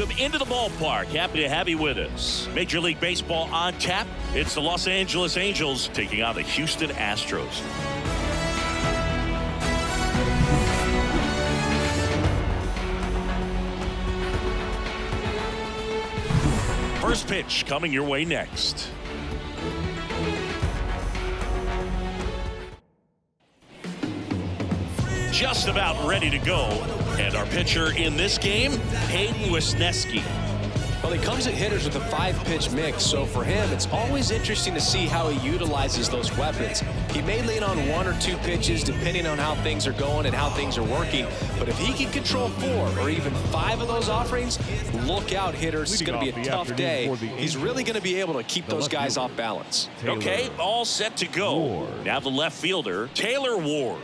welcome into the ballpark. Happy to have you with us. Major League Baseball on tap. It's the Los Angeles Angels taking on the Houston Astros. First pitch coming your way next. Just about ready to go. And our pitcher in this game, Hayden Wesneski. Well, he comes at hitters with a 5-pitch mix, so for him, it's always interesting to see how he utilizes those weapons. He may lean on 1 or 2 pitches depending on how things are going and how things are working, but if he can control 4 or even 5 of those offerings, look out, hitters. It's going to be a tough day. He's really going to be able to keep those guys off balance. Okay, all set to go. Now the left fielder, Taylor Ward.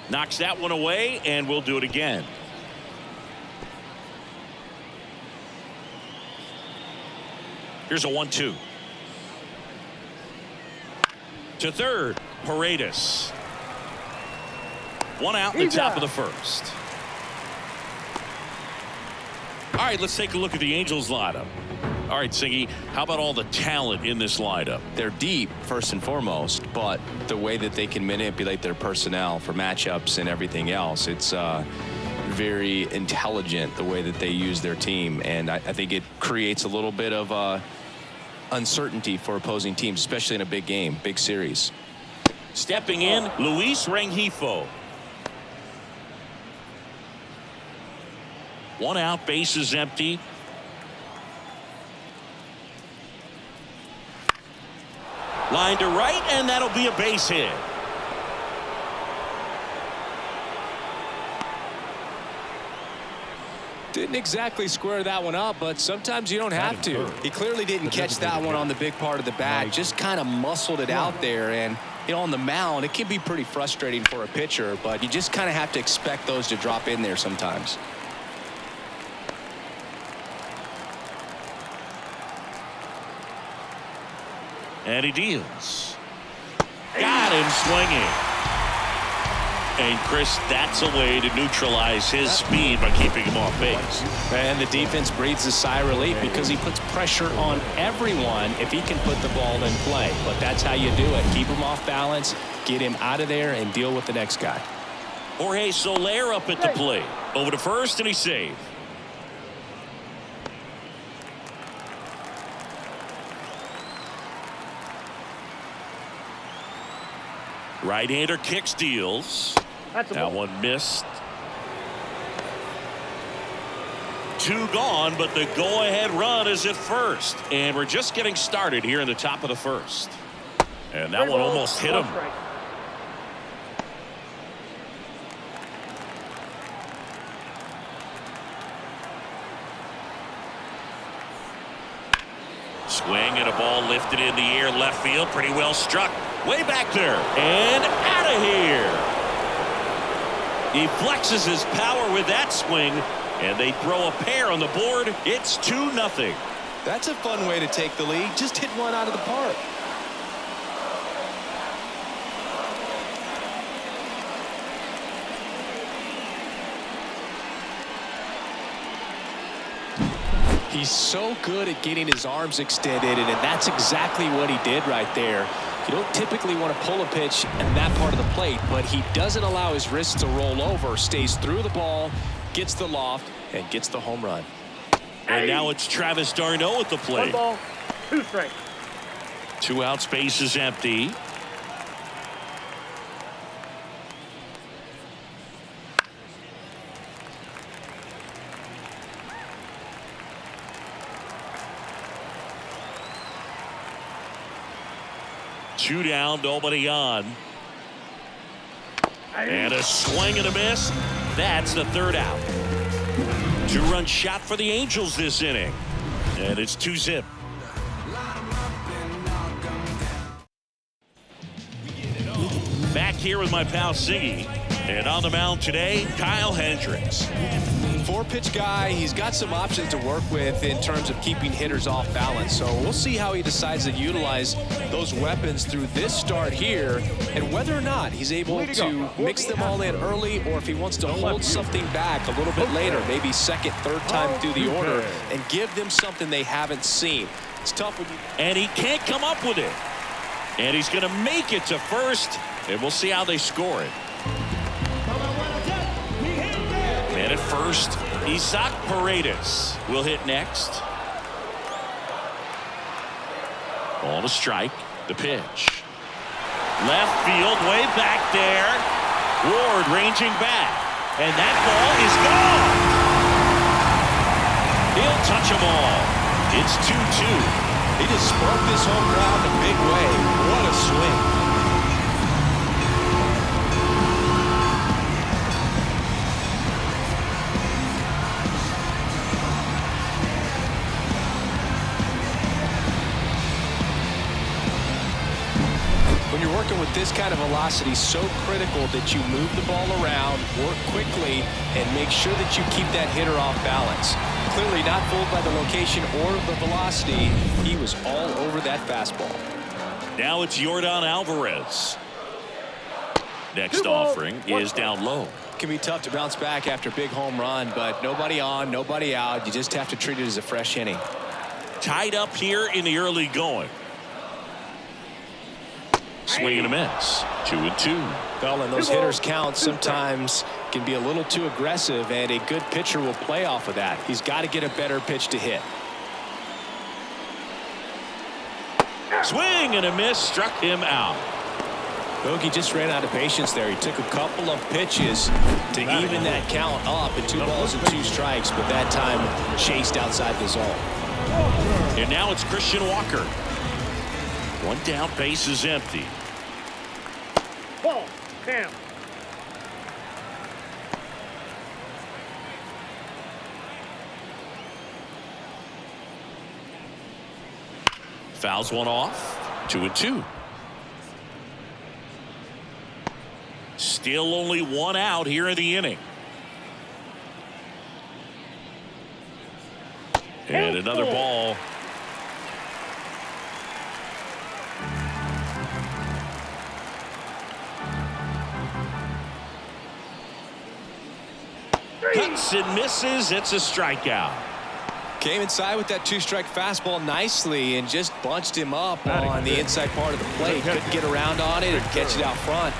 Knocks that one away, and we'll do it again. Here's a 1-2. To third, Paredes. One out in the top of the first. All right, let's take a look at the Angels lineup. All right, Siggy, how about all the talent in this lineup? They're deep, first and foremost, but the way that they can manipulate their personnel for matchups and everything else, it's very intelligent the way that they use their team. And I think it creates a little bit of uncertainty for opposing teams, especially in a big game, big series. Stepping in, Luis Rengifo. One out, base is empty. Line to right, and that'll be a base hit. Didn't exactly square that one up, but sometimes you don't have to. He clearly didn't catch that one on the big part of the bat, just kind of muscled it out there. And, you know, on the mound, it can be pretty frustrating for a pitcher, but you just kind of have to expect those to drop in there sometimes. And he deals. Got him swinging. And Chris, that's a way to neutralize his speed by keeping him off base. And the defense breathes a sigh of relief because he puts pressure on everyone if he can put the ball in play. But that's how you do it. Keep him off balance, get him out of there, and deal with the next guy. Jorge Soler up at the plate. Over to first, and he's safe. Right-hander kicks, deals. That one missed. 2 gone, but the go-ahead run is at first. And we're just getting started here in the top of the first. And that one almost hit him. Swing and a ball lifted in the air, left field, pretty well struck. Way back there and out of here. He flexes his power with that swing, and they throw a pair on the board. It's 2-0. That's a fun way to take the lead. Just hit one out of the park. He's so good at getting his arms extended, and that's exactly what he did right there. You don't typically want to pull a pitch in that part of the plate, but he doesn't allow his wrists to roll over, stays through the ball, gets the loft, and gets the home run. And now it's Travis d'Arnaud at the plate. 1 ball, 2 strikes. 2 out, space is empty. Two down, nobody on. And a swing and a miss. That's the 3rd out. 2-run shot for the Angels this inning. And it's 2-0. Back here with my pal Siggy. And on the mound today, Kyle Hendricks. Four-pitch guy, he's got some options to work with in terms of keeping hitters off balance. So we'll see how he decides to utilize those weapons through this start here, and whether or not he's able to mix them all in early, or if he wants to hold something back a little bit later, maybe second, third time through the order, and give them something they haven't seen. It's tough when you... And he can't come up with it. And he's going to make it to first, and we'll see how they score it. And at first, Isaac Paredes will hit next. Ball to strike. The pitch. Left field, way back there. Ward ranging back. And that ball is gone. He'll touch them all. It's 2-2. He just sparked this home run in a big way. What a swing. When you're working with this kind of velocity, so critical that you move the ball around, work quickly, and make sure that you keep that hitter off balance. Clearly not fooled by the location or the velocity. He was all over that fastball. Now it's Yordan Alvarez. Next offering is down low. It can be tough to bounce back after a big home run, but nobody on, nobody out. You just have to treat it as a fresh inning. Tied up here in the early going. Swing and a miss. 2-2. Well, and those hitters count sometimes can be a little too aggressive, and a good pitcher will play off of that. He's got to get a better pitch to hit. Swing and a miss, struck him out. Bogey just ran out of patience there. He took a couple of pitches to even that count up at 2 balls and 2 strikes, but that time chased outside the zone. And now it's Christian Walker. One down, base is empty. Ball, Cam. Fouls one off. 2-2. Still only 1 out here in the inning. And another ball. Cuts and misses. It's a strikeout. Came inside with that 2-strike fastball nicely and just bunched him up on the inside part of the plate. Couldn't get around on it and catch it out front.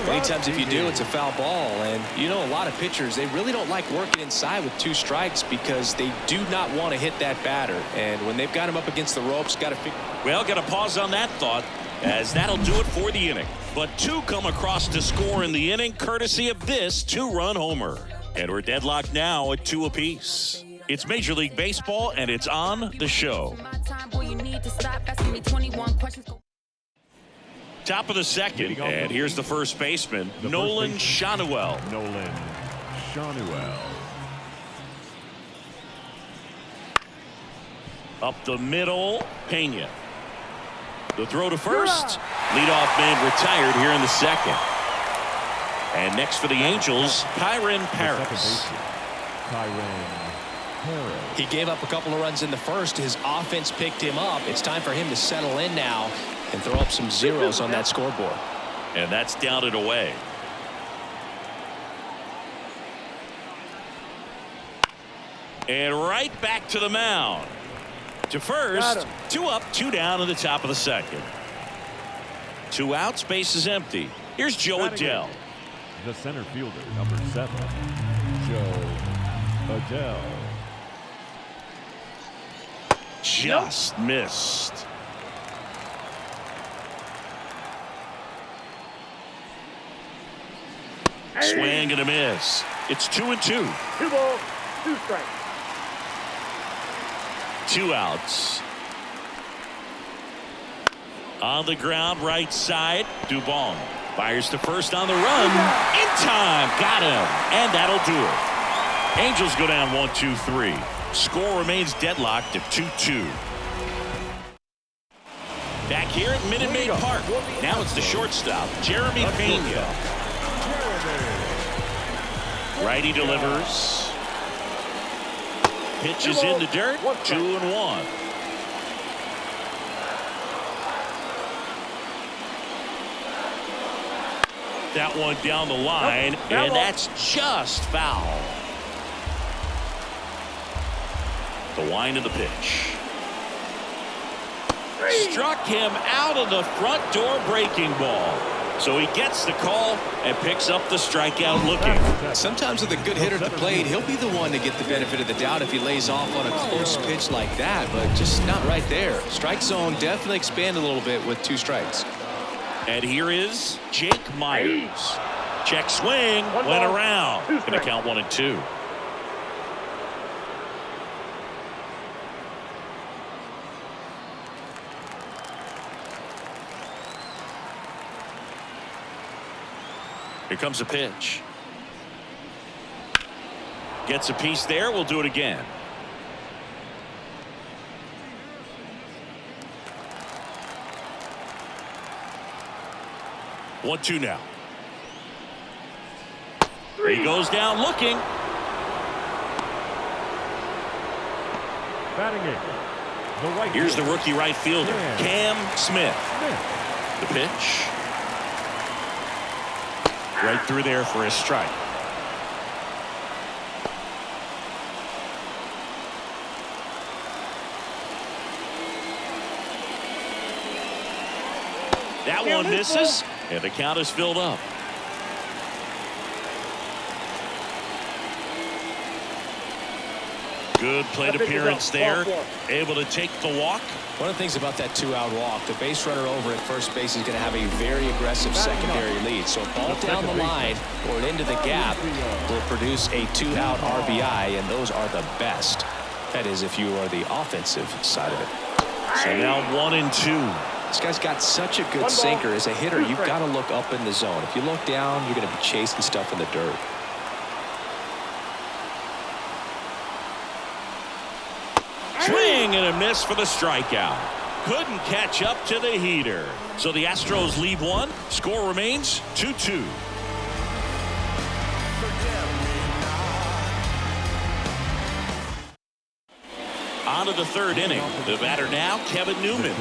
Many times if you do, it's a foul ball. And you know, a lot of pitchers, they really don't like working inside with 2 strikes because they do not want to hit that batter. And when they've got him up against the ropes, got to figure. Well, got to pause on that thought, as that'll do it for the inning. But 2 come across to score in the inning, courtesy of this 2-run homer. And we're deadlocked now at 2 apiece. It's Major League Baseball, and it's on the show. Top of the second, and here's the first baseman, Nolan Schanuel. Nolan Schanuel. Up the middle, Pena. The throw to first. Leadoff man retired here in the second. And next for the Angels, Kyren Paris. He gave up a couple of runs in the first. His offense picked him up. It's time for him to settle in now and throw up some zeros on that scoreboard. And that's down and away. And right back to the mound. To first, 2 up, 2 down in the top of the second. 2 outs, base is empty. Here's Joe Adell. The center fielder, number 7, Joe Adell. Just missed. Swing and a miss. It's 2-2. 2 balls, 2 strikes. 2 outs. On the ground, right side, Dubon fires to first on the run. In time, got him, and that'll do it. Angels go down 1-2-3. Score remains deadlocked at 2-2. Back here at Minute Maid Park. Now it's the shortstop, Jeremy Pena. Righty delivers. Pitch is in the dirt. 2-1. That one down the line, and that's just foul. The wind of the pitch. Struck him out of the front door breaking ball. So he gets the call and picks up the strikeout looking. Sometimes with a good hitter at the plate, he'll be the one to get the benefit of the doubt if he lays off on a close pitch like that, but just not right there. Strike zone definitely expanded a little bit with 2 strikes. And here is Jake Myers. Check swing, went around. Gonna count 1-2. Here comes a pitch. Gets a piece there. We'll do it again. One, two now. He goes down looking. Batting it. Here's the rookie right fielder, Cam Smith. The pitch. Right through there for a strike. That one misses, and the count is filled up. Good plate appearance there. Able to take the walk. One of the things about that 2-out walk, the base runner over at first base is going to have a very aggressive secondary lead. So a ball down the line or into the gap will produce a 2-out RBI, and those are the best. That is, if you are the offensive side of it. So now 1-2. This guy's got such a good sinker. As a hitter, you've got to look up in the zone. If you look down, you're going to be chasing stuff in the dirt. Swing and a miss for the strikeout. Couldn't catch up to the heater. So the Astros lead 1. Score remains 2-2. On to the 3rd inning. The batter now, Kevin Newman.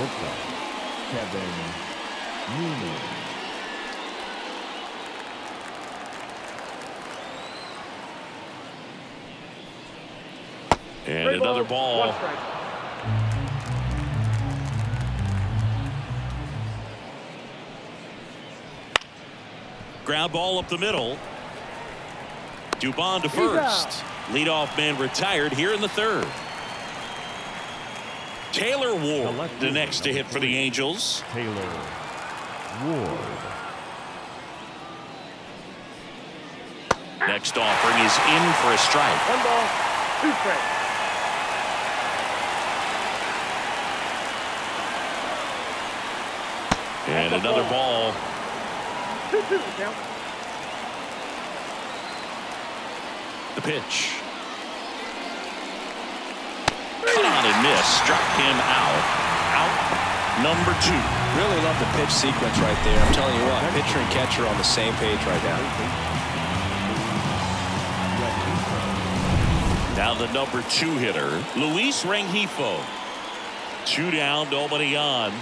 And another ball. Ground ball up the middle. Dubon to first. Leadoff man retired here in the 3rd. Taylor Ward, the next to hit for the Angels. Taylor Ward. Next offering is in for a strike. 1 ball, 2 strikes. And another ball. 2-2 count. The pitch. Cut on and miss. Struck him out. Out number 2. Really love the pitch sequence right there. I'm telling you what, pitcher and catcher on the same page right now. Now the number 2 hitter, Luis Rengifo. 2 down, nobody on.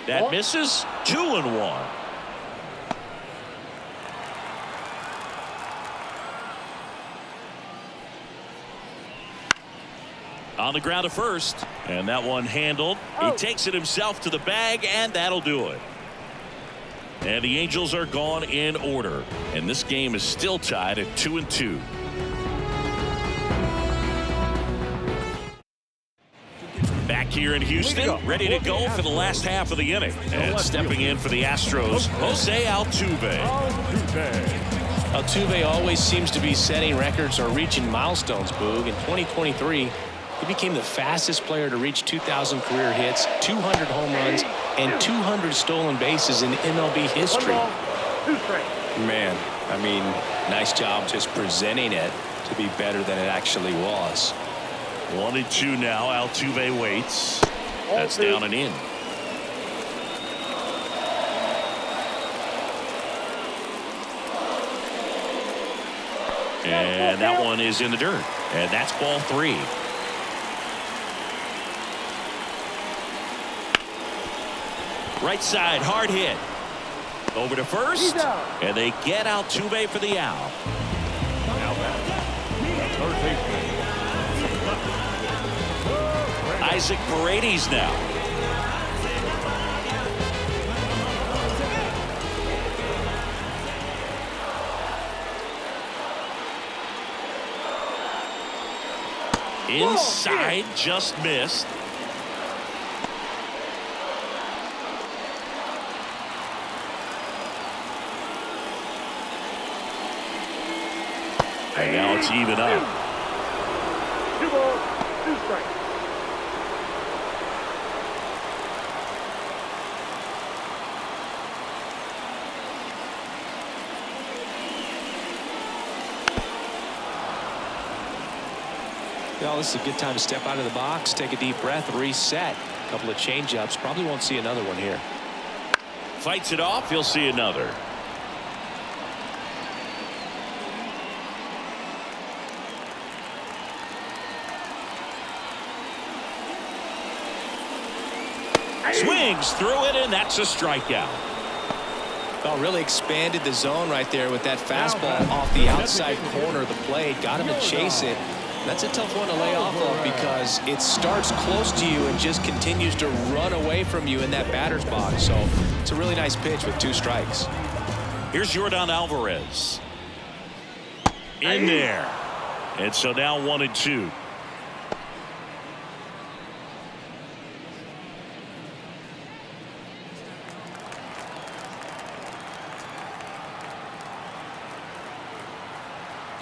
That misses. 2-1. On the ground to first, and that one handled. He takes it himself to the bag, and that'll do it. And the Angels are gone in order, and this game is still tied at 2-2. Back here in Houston, ready to go for the last half of the inning. And stepping in for the Astros, Jose Altuve. Altuve always seems to be setting records or reaching milestones, Boog. In 2023, he became the fastest player to reach 2,000 career hits, 200 home runs, and 200 stolen bases in MLB history. 1 ball, 2 strikes. Man, I mean, nice job just presenting it to be better than it actually was. 1-2 now. Altuve waits. That's down and in. And that one is in the dirt. And that's ball 3. Right side, hard hit. Over to first. And they get Altuve for the out. Now back. Third baseman. Isaac Paredes now. Inside, just missed. And now it's even up. 2 balls, 2 strikes. Well, this is a good time to step out of the box, take a deep breath, reset. A couple of change-ups. Probably won't see another one here. Fights it off. He'll see another. Swings through it, and that's a strikeout. Well, really expanded the zone right there with that fastball off the outside corner of the plate. Got him to chase it. That's a tough one to lay off of because it starts close to you and just continues to run away from you in that batter's box. So it's a really nice pitch with 2 strikes. Here's Yordan Alvarez. In there. And so now 1-2.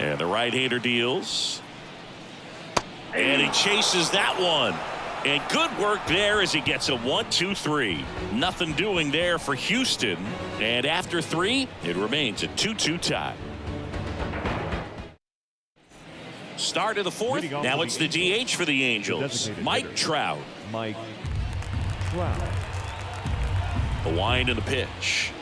And the right-hander deals. And he chases that one. And good work there as he gets a 1-2-3. Nothing doing there for Houston. And after 3, it remains a 2-2 tie. Start of the 4th. Now it's the DH for the Angels. Mike Trout. Mike Trout. The wind and the pitch.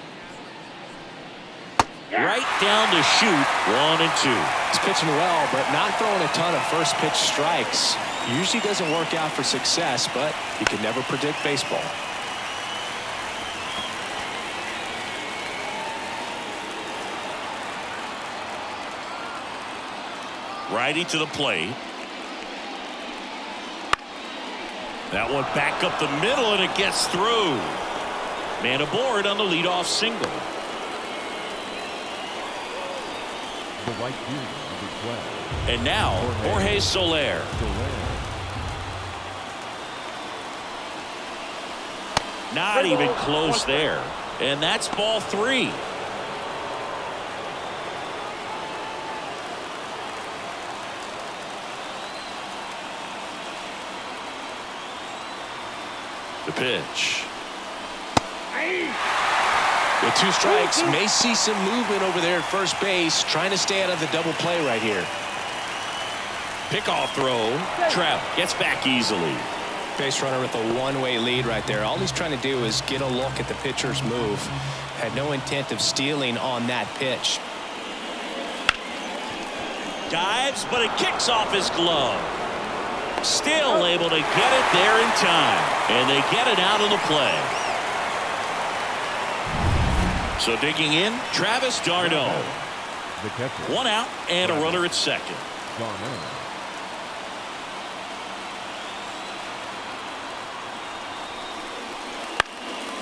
Right down to shoot. 1-2. He's pitching well, but not throwing a ton of first pitch strikes. Usually doesn't work out for success, but you can never predict baseball. Righty to the plate. That one back up the middle, and it gets through. Man aboard on the leadoff single. The right fielder, number 12. And now Jorge Soler. Not even close there. And that's ball 3. The pitch. With 2 strikes, may see some movement over there at first base, trying to stay out of the double play right here. Pickoff throw. Trout gets back easily. Base runner with a one-way lead right there. All he's trying to do is get a look at the pitcher's move. Had no intent of stealing on that pitch. Dives, but it kicks off his glove. Still able to get it there in time. And they get it out of the play. So digging in, Travis d'Arnaud. The catcher. 1 out and a runner at second. D'Arnaud.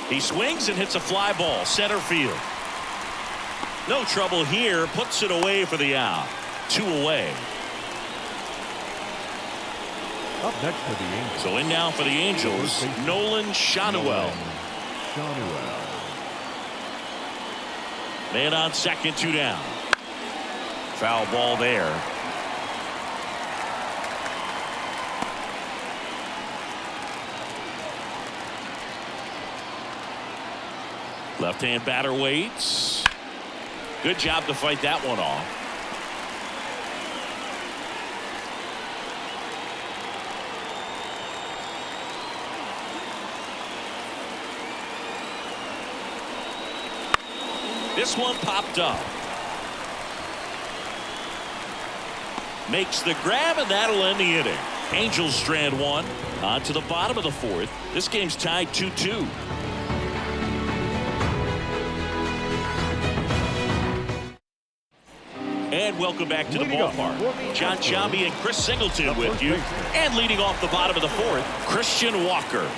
He swings and hits a fly ball center field. No trouble here. Puts it away for the out. 2 away. Up next for the Angels. So in now for the Angels, Nolan Schanuel. Schanuel. Man on second, 2 down. Foul ball there. Left-hand batter waits. Good job to fight that one off. This one popped up. makes the grab, and that'll end the inning. Angels strand one. On to the bottom of the fourth. This game's tied 2-2. And welcome back to the ballpark. John Sciambi and Chris Singleton with you. And leading off the bottom of the fourth, Christian Walker.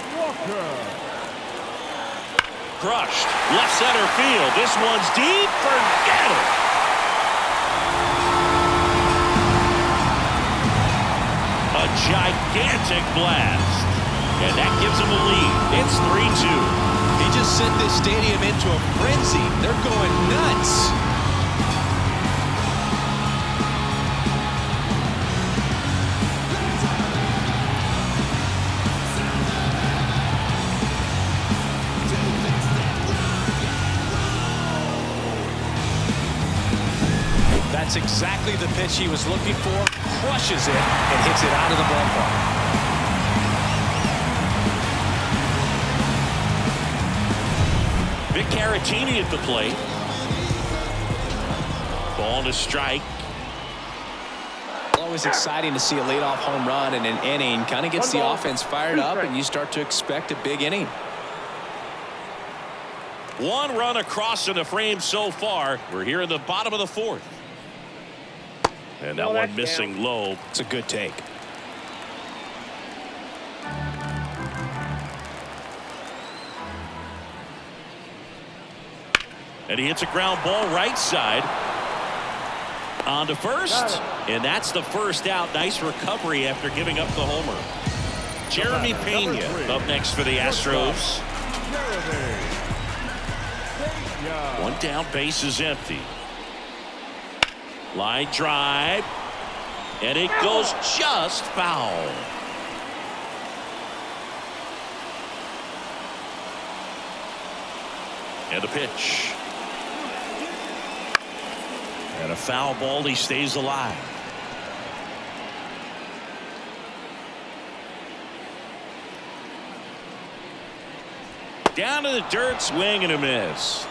Crushed. Left center field. This one's deep. Forget it. A gigantic blast. And that gives them a lead. It's 3-2. He just sent this stadium into a frenzy. They're going nuts. That's exactly the pitch he was looking for. Crushes it and hits it out of the ballpark. Vic Caratini at the plate. Ball to strike. Always exciting to see a leadoff home run in an inning. Kind of gets the offense fired up, and you start to expect a big inning. One run across in the frame so far. We're here in the bottom of the fourth. And that one missing low. It's a good take. And he hits a ground ball right side. On to first. And that's the first out. Nice recovery after giving up the homer. Jeremy Pena up next for the Astros. One down, base is empty. Line drive. And it goes just foul. And a pitch. And a foul ball. He stays alive. Down to the dirt, swing and a miss.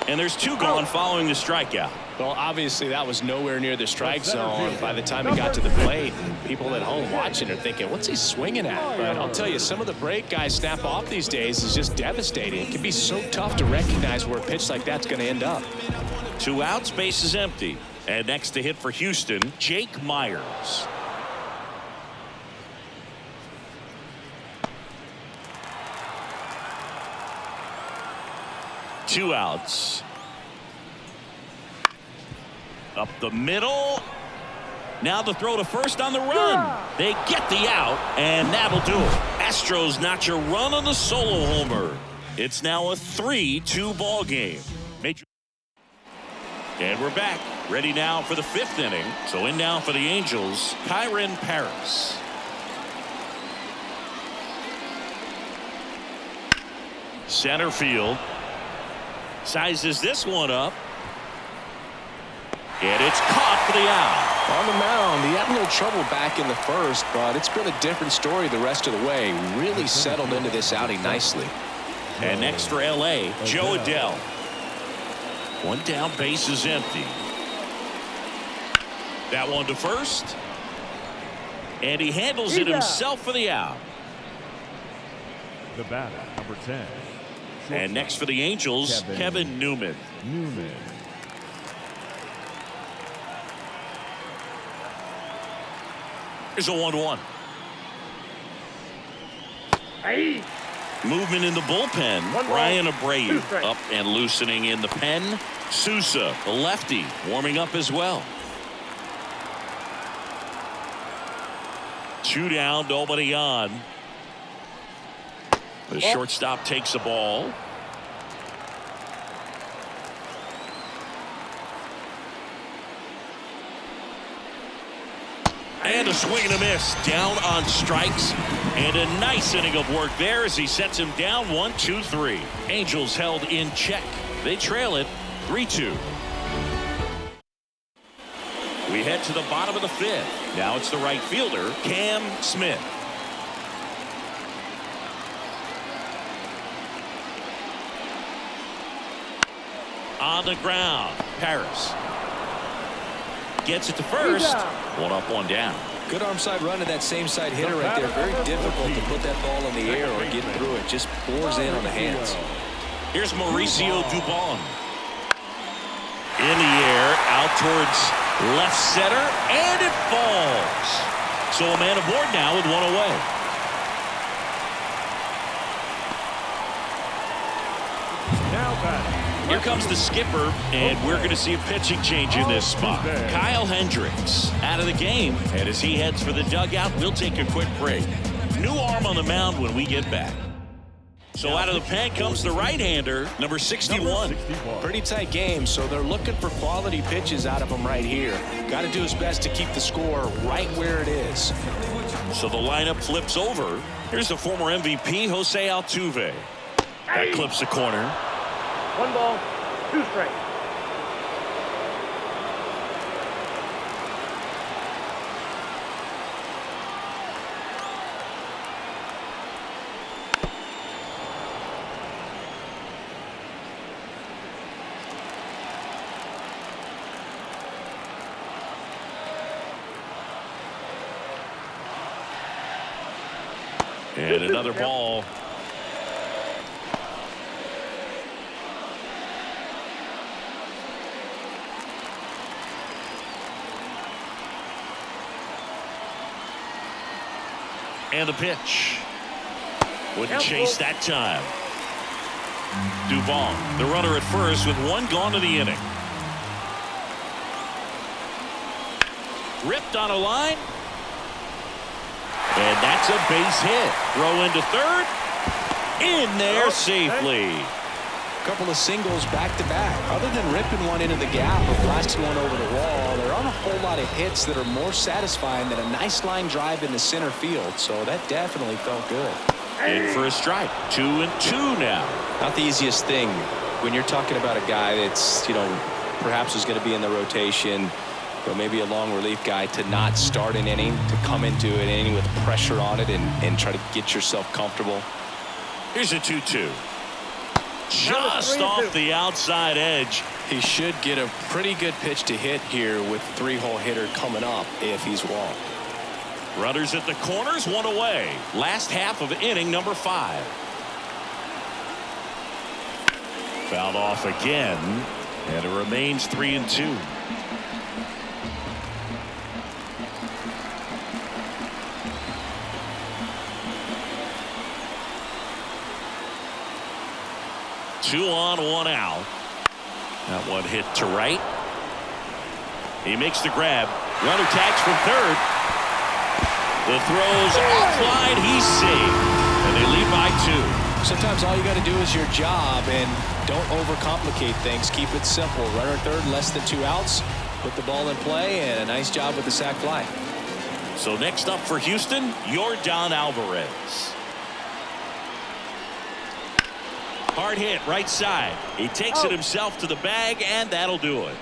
And there's two gone following the strikeout. Well, obviously that was nowhere near the strike zone by the time it got to the plate. People at home watching are thinking, what's he swinging at? But I'll tell you, some of the break guys snap off these days is just devastating. It can be so tough to recognize where a pitch like that's going to end up. 2 outs, base is empty. And next to hit for Houston, Jake Myers. Two outs. Up the middle. Now the throw to first on the run. They get the out, and that'll do it. Astros notch a run on the solo homer. It's now a 3-2 ball game. And we're back. Ready now for the 5th inning. So in now for the Angels, Kyren Paris. Center field. Sizes this one up. And it's caught for the out. On the mound, he had a little trouble back in the first, but it's been a different story the rest of the way. Really settled into this outing nicely. And next for L.A., Joe Adell. One down, base is empty. That one to first. And he handles it himself for the out. The batter, number 10. And next for the Angels, Kevin Newman. Here's a 1-1. Movement in the bullpen. Brian Abreu up and loosening in the pen. Sousa, the lefty, warming up as well. 2 down, nobody on. The shortstop takes the ball. And a swing and a miss. Down on strikes. And a nice inning of work there as he sets him down 1-2-3. Angels held in check. They trail it 3-2. We head to the bottom of the 5th. Now it's the right fielder, Cam Smith. On the ground, Paris. gets it to first. One up, one down. Good arm side run to that same side hitter right there. Very difficult to put that ball in the air or get through it. Just pours in on the hands. Here's Mauricio Dubon. In the air, out towards left center, and it falls. So a man aboard now with one away. Now batting. Here comes the skipper, and we're going to see a pitching change in this spot. Kyle Hendricks out of the game, and as he heads for the dugout, we'll take a quick break. New arm on the mound when we get back. So out of the pen comes the right-hander, number 61. Pretty tight game, so they're looking for quality pitches out of him right here. Got to do his best to keep the score right where it is. So the lineup flips over. Here's the former MVP, Jose Altuve. That clips the corner. 1 ball, 2 strikes. And another ball. And the pitch. Wouldn't chase that time. Dubon, the runner at first with one gone to the inning. Ripped on a line. And that's a base hit. Throw into third. In there safely. Couple of singles back-to-back. Other than ripping one into the gap or blasting one over the wall, there aren't a whole lot of hits that are more satisfying than a nice line drive into center field. So that definitely felt good. In for a strike. 2-2 now. Not the easiest thing when you're talking about a guy that's, perhaps is going to be in the rotation, maybe a long relief guy, to not start an inning, to come into an inning with pressure on it and try to get yourself comfortable. Here's a 2-2. Just off the outside edge. He should get a pretty good pitch to hit here with 3-hole hitter coming up if he's walked. Runners at the corners, one away. Last half of inning number 5. Fouled off again, and it remains 3-2. Two on, one out. That one hit to right. He makes the grab. Runner tags from third. The throw's offline. He's safe. And they lead by 2. Sometimes all you got to do is your job and don't overcomplicate things. Keep it simple. Runner third, less than 2 outs. Put the ball in play, and a nice job with the sac fly. So next up for Houston, Yordan Alvarez. Hard hit right side. He takes it himself to the bag, and that'll do it.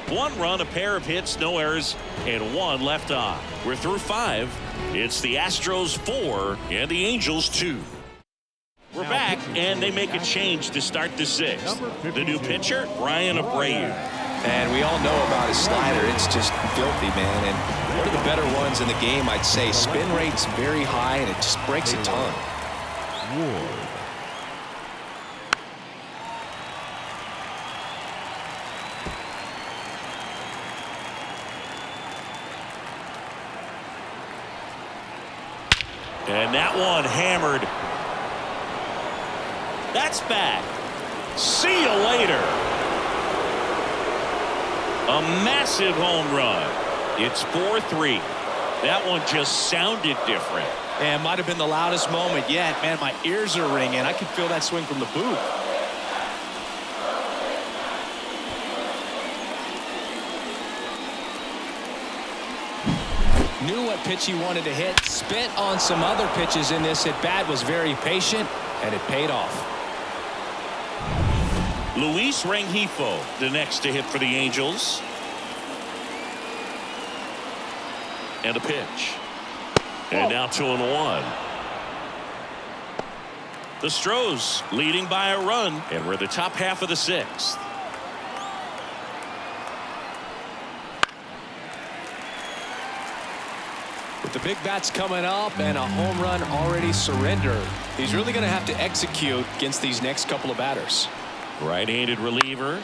1 run, a pair of hits, no errors, and 1 left on. We're through 5. It's the Astros 4 and the Angels 2. We're back, and they make a change to start the 6th. The new pitcher, Brian Abreu. And we all know about his slider. It's just filthy, man. And one of the better ones in the game, I'd say. Spin rate's very high, and it just breaks a ton. Ward. And that one hammered. That's back. See you later. A massive home run. It's 4-3. That one just sounded different. And might have been the loudest moment yet. Man, my ears are ringing. I can feel that swing from the booth. Knew what pitch he wanted to hit. Spent on some other pitches in this at bat. Was very patient, and it paid off. Luis Rengifo, the next to hit for the Angels. And a pitch. And now 2-1. The Stros leading by a run, and we're the top half of the 6th. With the big bats coming up and a home run already surrendered, he's really going to have to execute against these next couple of batters. Right-handed reliever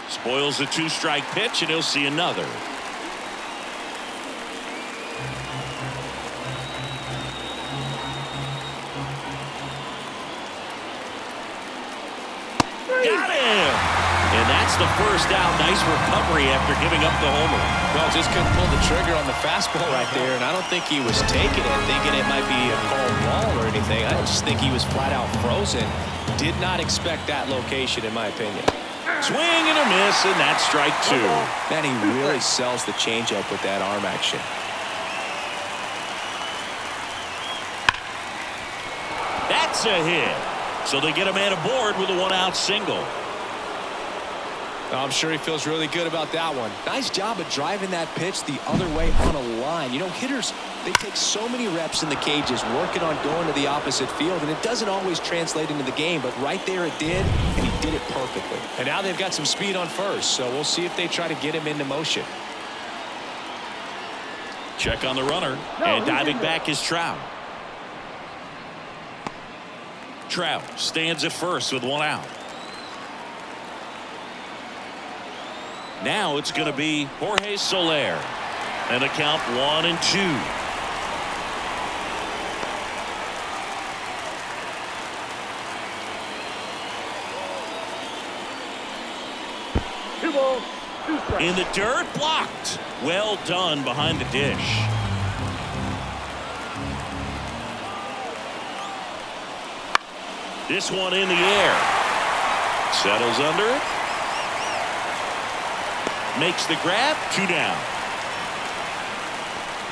spoils the 2-strike pitch, and he'll see another. Got him! And that's the first out. Nice recovery after giving up the homer. Well, just couldn't pull the trigger on the fastball right there, and I don't think he was taking it, thinking it might be a called ball or anything. I just think he was flat out frozen. Did not expect that location, in my opinion. Swing and a miss, and that's strike 2. Man, he really sells the changeup with that arm action. That's a hit. So they get a man aboard with a 1-out single. I'm sure he feels really good about that one. Nice job of driving that pitch the other way on a line. You know, hitters, they take so many reps in the cages working on going to the opposite field, and it doesn't always translate into the game, but right there it did, and he did it perfectly. And now they've got some speed on first, so we'll see if they try to get him into motion. Check on the runner, and diving back is Trout. Trout stands at first with 1 out. Now it's going to be Jorge Soler. And a count 1-2. Two balls, 2 strikes. In the dirt, blocked. Well done behind the dish. This one in the air. Settles under it. Makes the grab. 2 down.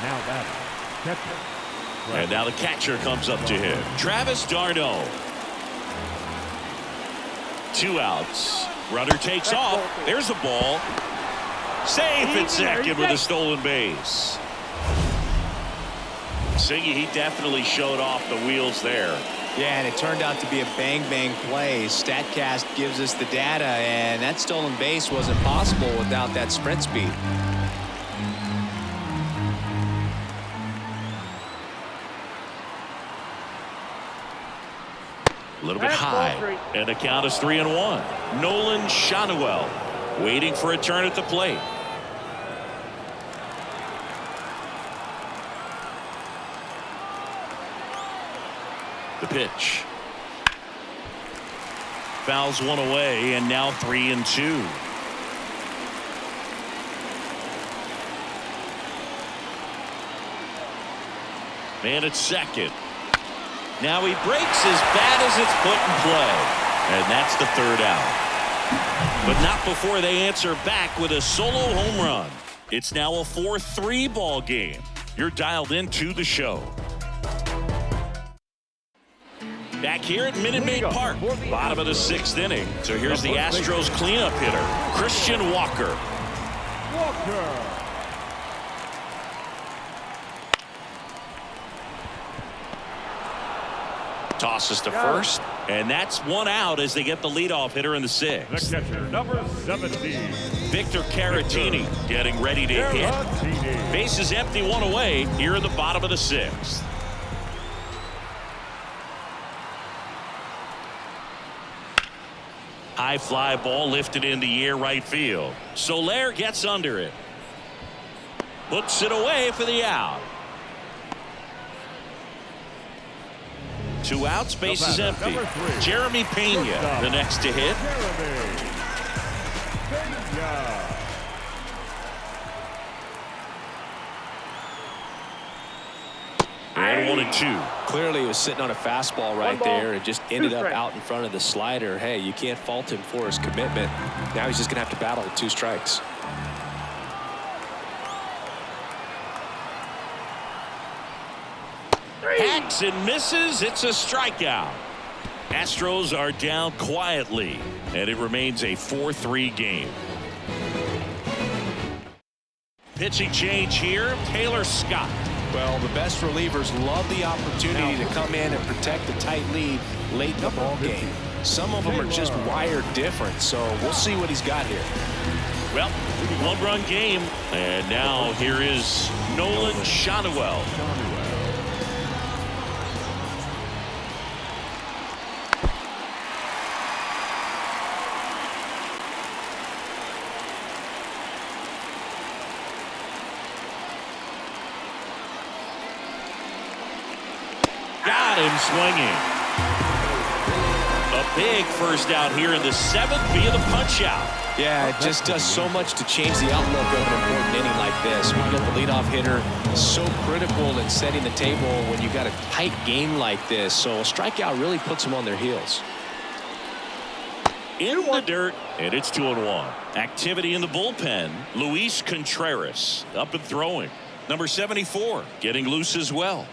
Now batting, catcher. And now the catcher comes up to him. Travis d'Arnaud. 2 outs. Runner takes off. There's a ball. Safe at second with a stolen base. Siggy, he definitely showed off the wheels there. Yeah, and it turned out to be a bang-bang play. StatCast gives us the data, and that stolen base wasn't possible without that sprint speed. A little bit high, and the count is 3-1. Nolan Shanuel waiting for a turn at the plate. The pitch. Fouls one away, and now 3-2. Man at second. Now he breaks as bad as it's put in play. And that's the 3rd out. But not before they answer back with a solo home run. It's now a 4-3 ball game. You're dialed into the show. Back here at Minute Maid Park, bottom of the 6th inning. So here's the Astros cleanup hitter, Christian Walker. Tosses to first, and that's 1 out as they get the leadoff hitter in the 6th. The catcher, number 17. Victor Caratini getting ready to hit. Bases empty, 1 away here in the bottom of the 6th. High fly ball lifted in the air right field. Soler gets under it. Hooks it away for the out. 2 outs, base is empty. Jeremy Pena, the next to hit. And 1-2. Clearly, he was sitting on a fastball right there and just ended up out in front of the slider. Hey, you can't fault him for his commitment. Now he's just going to have to battle with 2 strikes. Hacks and misses. It's a strikeout. Astros are down quietly, and it remains a 4-3 game. Pitching change here, Taylor Scott. Well, the best relievers love the opportunity to come in and protect the tight lead late in the ball game. Some of them are just wired different, so we'll see what he's got here. Well, one-run game. And now here is Nolan Shotwell. Got him swinging. A big first out here in the 7th via the punch out. Yeah, it just does so much to change the outlook of an important inning like this. When you got the leadoff hitter, so critical in setting the table when you got a tight game like this. So a strikeout really puts them on their heels. In the dirt, and it's 2-1. Activity in the bullpen. Luis Contreras up and throwing. Number 74 getting loose as well.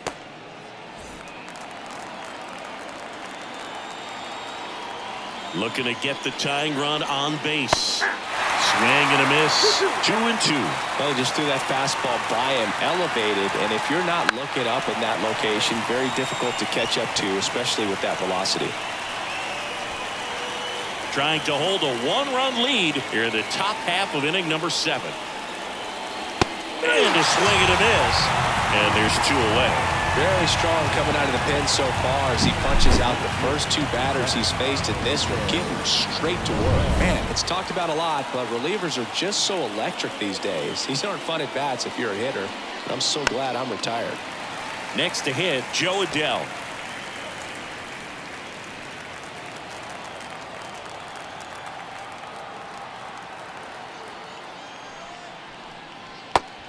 Looking to get the tying run on base. Swing and a miss. 2-2. Well, he just threw that fastball by him, elevated, and if you're not looking up in that location, very difficult to catch up to, especially with that velocity. Trying to hold a one-run lead here in the top half of inning number 7. And a swing and a miss. And there's 2 away. Very strong coming out of the pen so far as he punches out the first 2 batters he's faced in this one, getting straight to work. Man, it's talked about a lot, but relievers are just so electric these days. These aren't fun at bats if you're a hitter. I'm so glad I'm retired. Next to hit, Joe Adell.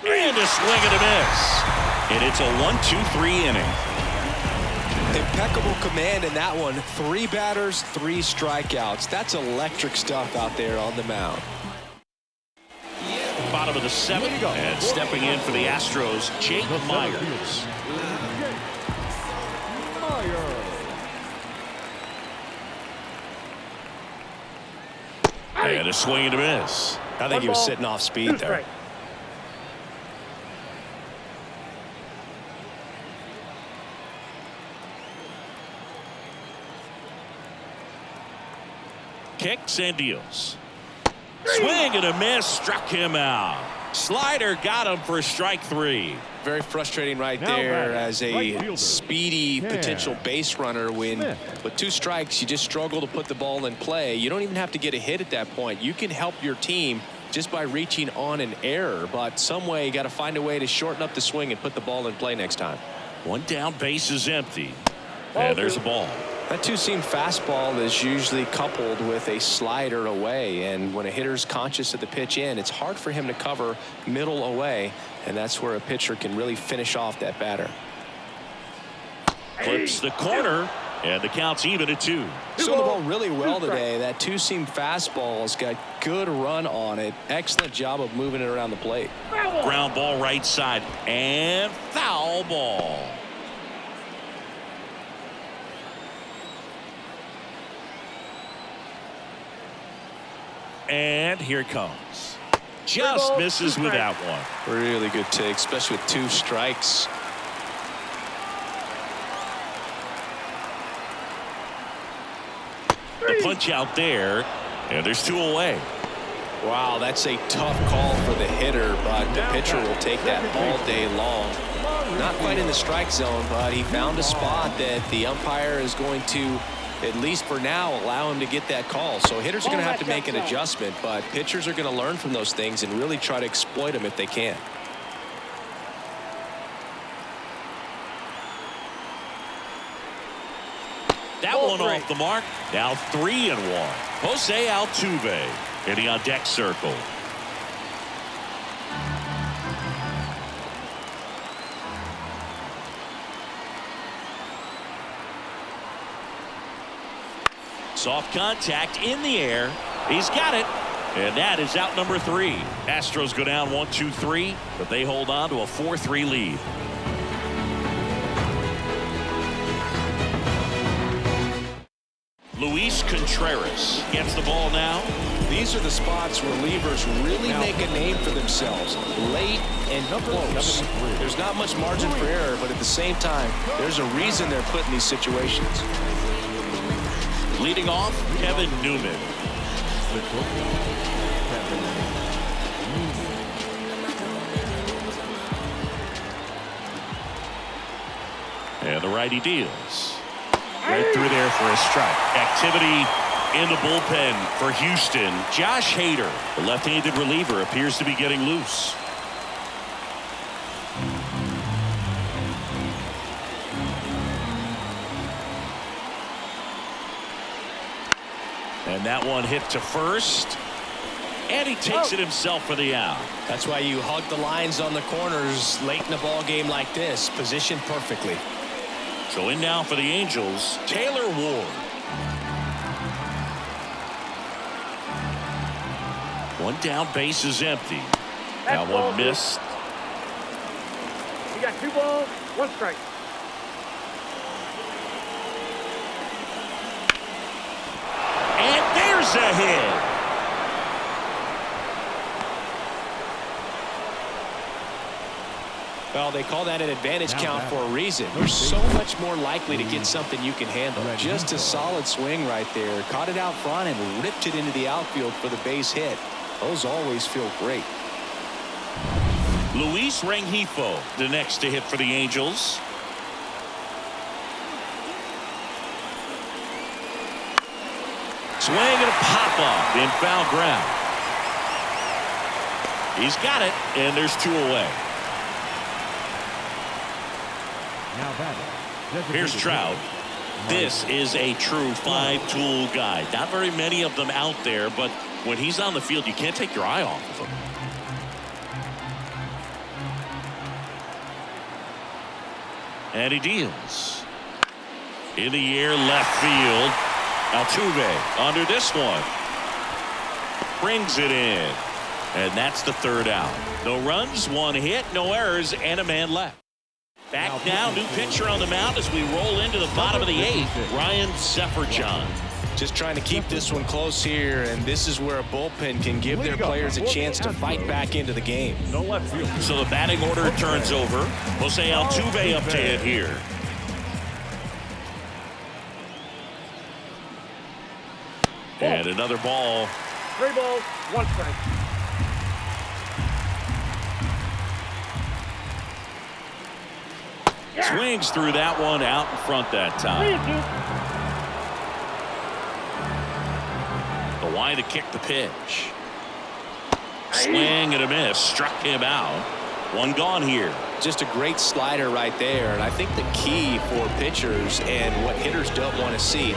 And a swing and a miss. And it's a 1-2-3 inning. Impeccable command in that one. 3 batters, 3 strikeouts. That's electric stuff out there on the mound. Bottom of the 7th, and stepping in for the Astros, Jake Myers. And a swing and a miss. I think he was sitting off speed there. Kicks and deals. Swing and a miss, struck him out. Slider got him for strike 3. Very frustrating right there as a speedy potential base runner when with 2 strikes you just struggle to put the ball in play. You don't even have to get a hit at that point. You can help your team just by reaching on an error, but some way you got to find a way to shorten up the swing and put the ball in play next time. 1 down, base is empty. And there's a ball. That 2-seam fastball is usually coupled with a slider away, and when a hitter's conscious of the pitch in, it's hard for him to cover middle away, and that's where a pitcher can really finish off that batter. Clips the corner, and the count's even at 2. Swung the ball really well today. That 2-seam fastball's got good run on it. Excellent job of moving it around the plate. Ground ball right side, and foul ball. And here it comes. Just misses with that one. Really good take, especially with 2 strikes. The punch out there, and there's 2 away. Wow, that's a tough call for the hitter, but the pitcher will take that all day long. Not quite in the strike zone, but he found a spot that the umpire is going to, at least for now, allow him to get that call. So hitters are going to have to make an adjustment, but pitchers are going to learn from those things and really try to exploit them if they can. That one off the mark. Now 3-1. Jose Altuve hitting on deck circle. Soft contact in the air. He's got it. And that is out number 3. Astros go down 1-2-3, but they hold on to a 4-3 lead. Luis Contreras gets the ball now. These are the spots where relievers really make a name for themselves. Late and close. There's not much margin for error, but at the same time, there's a reason they're put in these situations. Leading off, Kevin Newman. Righty deals. Right through there for a strike. Activity in the bullpen for Houston. Josh Hader, the left-handed reliever, appears to be getting loose. And that one hit to first. And he takes it himself for the out. That's why you hug the lines on the corners late in a ball game like this. Positioned perfectly. So in now for the Angels, Taylor Ward. One down, base is empty. That one missed. You got 2 balls, 1 strike. And there's a hit. Well, they call that an advantage count for a reason. You're so much more likely to get something you can handle. Just a solid swing right there. Caught it out front and ripped it into the outfield for the base hit. Those always feel great. Luis Rengifo, the next to hit for the Angels. Swing and a pop off in foul ground. He's got it, and there's 2 away. Now batting. Here's Trout. This is a true 5-tool guy. Not very many of them out there, but when he's on the field, you can't take your eye off of him. And he deals. In the air, left field. Altuve under this one. Brings it in. And that's the 3rd out. No runs, 1 hit, no errors, and a man left. Back now, new pitcher on the mound as we roll into the bottom of the 8th. Ryan Sefferjohn. Just trying to keep this one close here, and this is where a bullpen can give their players a chance to fight back into the game. No left field. So the batting order turns over. Jose Altuve up to hit here. And another ball. 3 balls, 1 strike. Swings through that one out in front that time. The line to kick the pitch. Swing and a miss. Struck him out. 1 gone here. Just a great slider right there. And I think the key for pitchers and what hitters don't want to see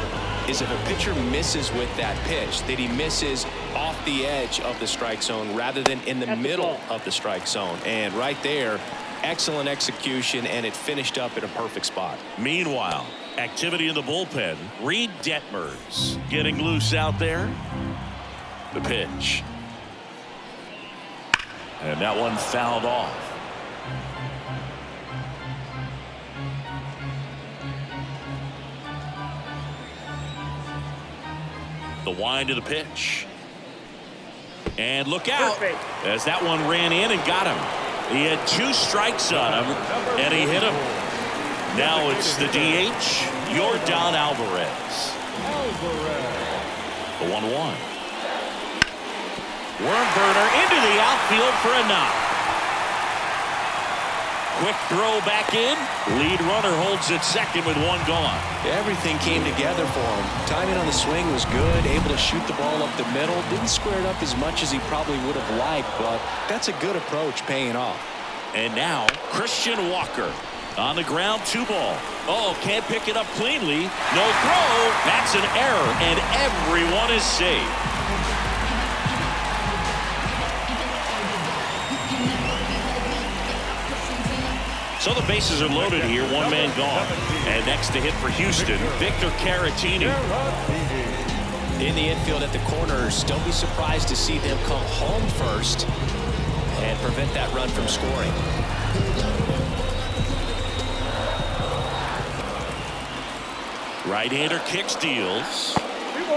is if a pitcher misses with that pitch, that he misses off the edge of the strike zone rather than in the middle of the strike zone. And right there, excellent execution, and it finished up in a perfect spot. Meanwhile, activity in the bullpen. Reed Detmers getting loose out there. The pitch. And that one fouled off. The wind of the pitch. And look out as that one ran in and got him. He had 2 strikes on him, and he hit him. Now it's the DH, Yordan Alvarez. The 1-1. Worm burner into the outfield for a knock. Quick throw back in. Lead runner holds at second with 1 gone. Everything came together for him. Timing on the swing was good. Able to shoot the ball up the middle. Didn't square it up as much as he probably would have liked, but that's a good approach paying off. And now Christian Walker on the ground, 2 ball. Oh, can't pick it up cleanly. No throw. That's an error, and everyone is safe. So the bases are loaded here. 1 man gone. And next to hit for Houston, Victor Caratini. In the infield at the corners, don't be surprised to see them come home first and prevent that run from scoring. Right-hander kicks, deals.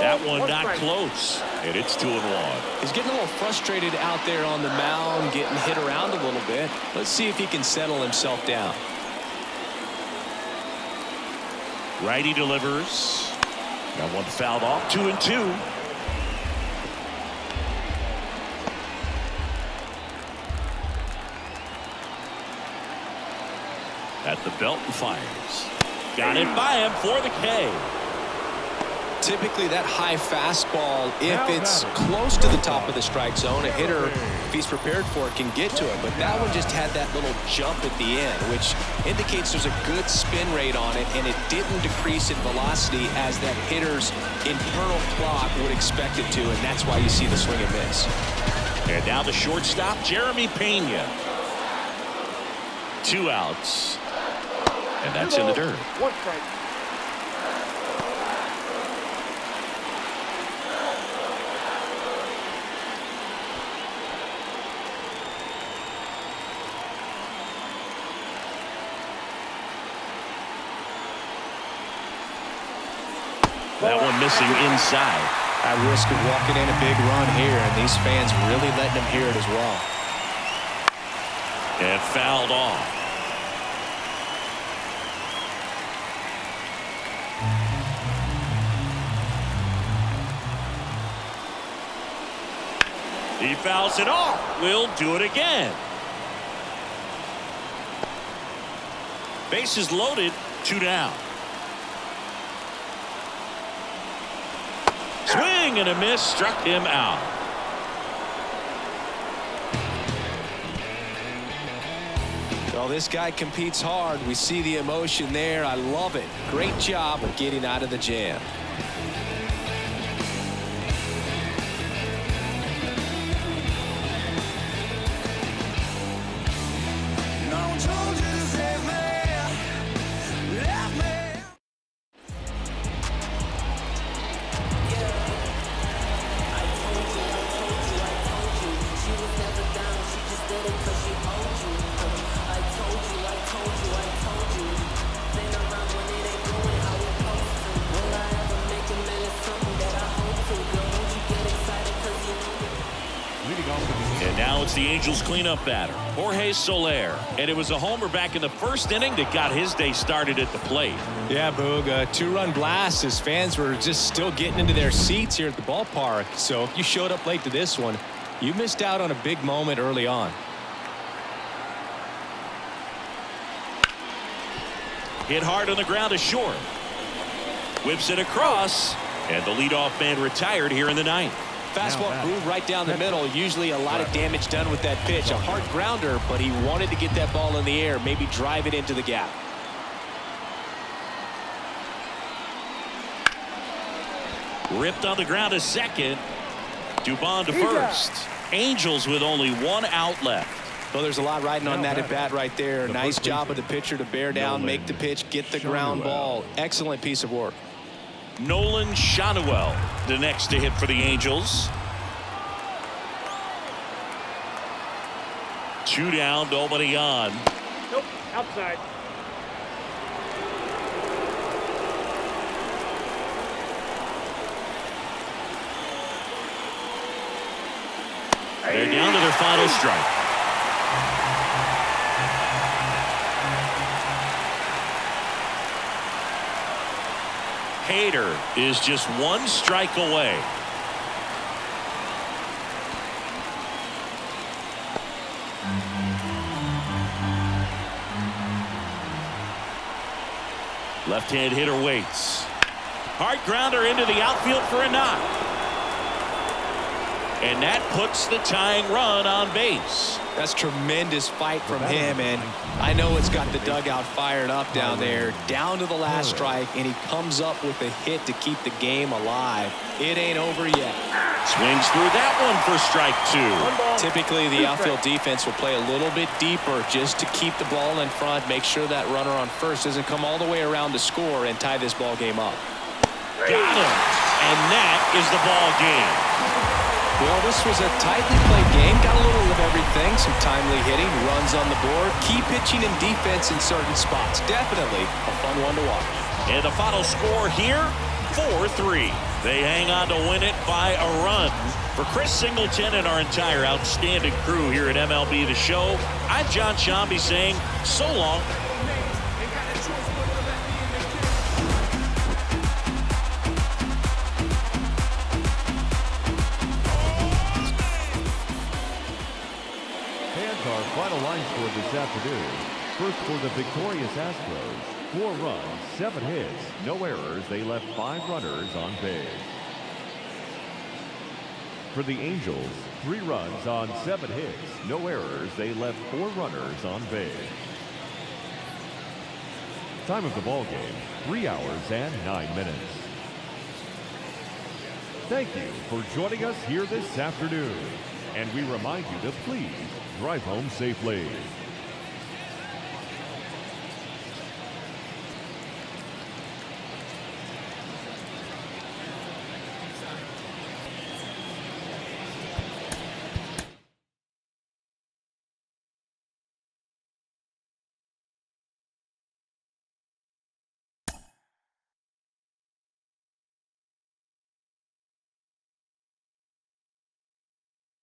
That one not close. And it's 2-1. He's getting a little frustrated out there on the mound, getting hit around a little bit. Let's see if he can settle himself down. Righty delivers. That one fouled off. 2-2. At the belt and fires. Got it by him for the K. Typically that high fastball, if it's close to the top of the strike zone, a hitter, if he's prepared for it, can get to it. But that one just had that little jump at the end, which indicates there's a good spin rate on it, and it didn't decrease in velocity as that hitter's internal clock would expect it to, and that's why you see the swing and miss. And now the shortstop, Jeremy Pena. 2 outs. And that's in the dirt. 1 strike. That one missing inside. At risk of walking in a big run here, and these fans really letting him hear it as well. And fouled off. He fouls it off. We'll do it again. Bases loaded. 2 down. Swing and a miss, struck him out. Well, this guy competes hard. We see the emotion there. I love it. Great job of getting out of the jam. And now it's the Angels cleanup batter, Jorge Soler. And it was a homer back in the first inning that got his day started at the plate. Yeah, Boog, a 2-run blast. His fans were just still getting into their seats here at the ballpark. So if you showed up late to this one, you missed out on a big moment early on. Hit hard on the ground to short. Whips it across, and the leadoff man retired here in the 9th. Fastball groove right down the middle. Usually a lot of damage done with that pitch. A hard grounder, but he wanted to get that ball in the air, maybe drive it into the gap. Ripped on the ground to second. Dubon to first. Angels with only 1 out left. Well, there's a lot riding on that at bat right there. Nice job of the pitcher to bear down, make the pitch, get the ground ball. Excellent piece of work. Nolan Shanuel, the next to hit for the Angels. 2 down, nobody on. Nope, outside. They're down to their final strike. Hader is just 1 strike away. Left-hand hitter waits. Hard grounder into the outfield for a knock. And that puts the tying run on base. That's tremendous fight from him, and I know it's got the dugout fired up down there. Down to the last strike, and he comes up with a hit to keep the game alive. It ain't over yet. Swings through that one for strike 2. Typically, the outfield defense will play a little bit deeper just to keep the ball in front, make sure that runner on first doesn't come all the way around to score and tie this ball game up. Got him. And that is the ball game. Well, this was a tightly played game. Got a little of everything. Some timely hitting, runs on the board, key pitching and defense in certain spots. Definitely a fun one to watch. And the final score here, 4-3. They hang on to win it by a run. For Chris Singleton and our entire outstanding crew here at MLB The Show, I'm John Shambi saying so long. Fans, our final line score this afternoon. First for the victorious Astros, 4 runs, 7 hits, no errors. They left 5 runners on base. For the Angels, 3 runs on 7 hits, no errors. They left 4 runners on base. Time of the ball game, 3 hours and 9 minutes. Thank you for joining us here this afternoon. And we remind you to please drive home safely.